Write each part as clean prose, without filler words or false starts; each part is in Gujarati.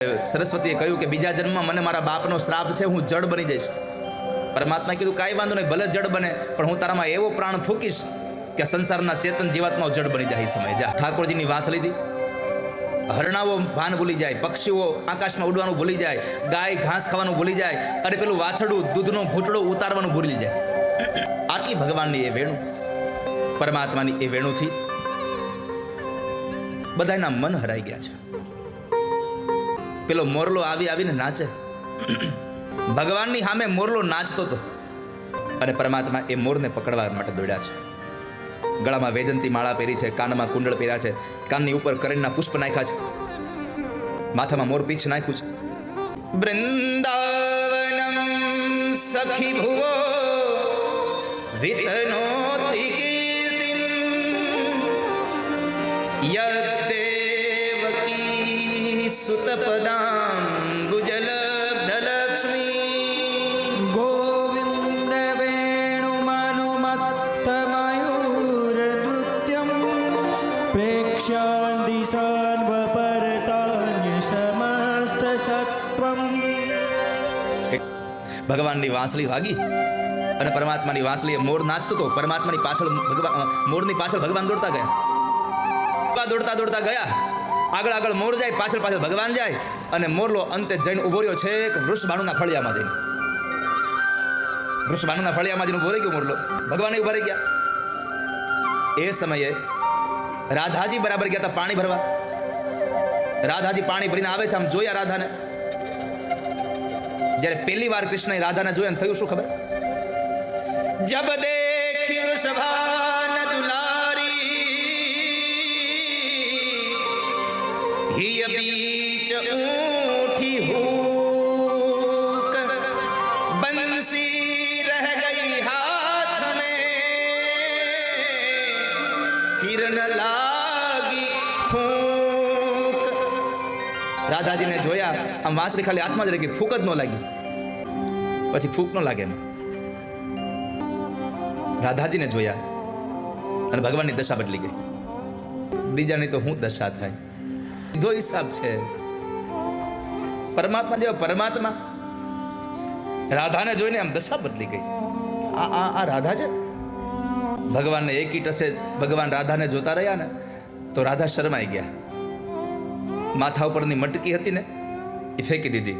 સરસ્વતીએ કહ્યું કે બીજા જન્મમાં મને મારા બાપનો શ્રાપ છે, હું જડ બની જઈશ. પરમાત્માએ કીધું કાંઈ વાંધો નહીં, ભલે જડ બને, પણ હું તારામાં એવો પ્રાણ ફૂંકીશ કે સંસારના ચેતન જીવાત્માઓ જડ બની જાય. સમય જા. ઠાકોરજીની વાંસ લીધી. હરણાઓ ભાન ભૂલી જાય, પક્ષીઓ આકાશમાં ઉડવાનું ભૂલી જાય, ગાય ઘાસ ખાવાનું ભૂલી જાય, અરે પેલું વાછડું દૂધનો ઘૂંટડો ઉતારવાનું ભૂલી જાય. આટલી ભગવાનની એ વેણુ, પરમાત્માની એ વેણુથી બધાના મન હરાઈ ગયા છે. પેલો મોરલો આવીને નાચે. ભગવાનની સામે મોરલો નાચતો હતો અને પરમાત્મા એ મોરને પકડવા માટે દોડ્યા છે. ગળામાં વૈજંતી માળા પહેરી છે, કાનમાં કુંડળ પહેર્યા છે, કાનની ઉપર કરણના પુષ્પ નાખ્યા છે, માથામાં મોર પીછ નાખ્યું છે. વૃંદાવનમ સખી ભુવો વિતનોતિ કીર્તિમ યદેવકી સુતપદામ ગુજલબ્ધલક્ષ્મી ગોવિંદ વેણુમનુમત્તમયુરનૃત્યમ પ્રેક્ષ્યાન દિશાન વપરતાન્ય સમસ્ત સત્વમ. ભગવાનની વાંસળી વાગી અને પરમાત્માની વાંસળી મોર નાચતો હતો. પરમાત્માની પાછળ મોરની પાછળ ભગવાન દોડતા ગયા. દોડતા ગયા. આગળ મોર જાય, પાછળ ભગવાન જાય અને મોરલો અંતે જઈને ઉભો રહ્યો છે વૃષભાનુના ફળિયામાં જઈને. વૃષભાનુના ફળિયામાં જઈને ઉભો રહી ગયો મોરલો. ભગવાન ઉભા રહી ગયા. એ સમયે રાધાજી બરાબર ગયા હતા પાણી ભરવા. રાધાજી પાણી ભરીને આવે છે. આમ જોયા રાધાને. જ્યારે પહેલી વાર કૃષ્ણએ રાધાને જોયા થયું શું ખબર? જબ દેખી વૃષભાન દુલારી હિય બીચ ઊઠી હૂક બંસી રહ ગઈ હાથ મેં ફિર ન લાગી ફૂંક. રાધાજીને જોયા, આમ વાંસળી ખાલી હાથમાં જ રહી ગઈ, ફૂંક જ ન લાગી. પછી ફૂંક ન લાગે એમ. રાધાજીને જોયા અને ભગવાનની દશા બદલી ગઈ. બીજાની તો હું દશા થાય, સીધો હિસાબ છે. પરમાત્મા જેવા પરમાત્મા રાધાને જોઈને આમ દશા બદલી ગઈ. આ રાધા છે. ભગવાનને એક ટસે ભગવાન રાધાને જોતા રહ્યા ને તો રાધા શરમાઈ ગયા. માથા ઉપરની મટકી હતી ને એ ફેંકી દીધી.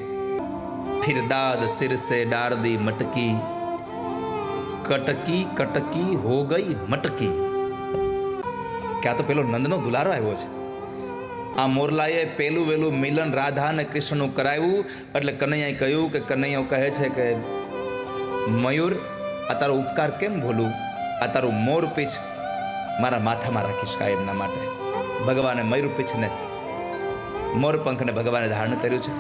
ફિર દાદ સિર સે ડાળ દી મટકી, કટકી કટકી હો ગઈ મટકી. કે આ તો પેલો નંદનો દુલારો આવ્યો છે. આ મોરલાએ પેલું વેલું મિલન રાધા અને કૃષ્ણનું કરાવ્યું. એટલે કનૈયાએ કહ્યું કે કનૈયો કહે છે કે મયુર, આ તારો ઉપકાર કેમ ભૂલું? આ તારું મોર પીછ મારા માથામાં રાખીશ કાયમના માટે. ભગવાને મયુર પીછને મોર પંખને ભગવાને ધારણ કર્યું છે.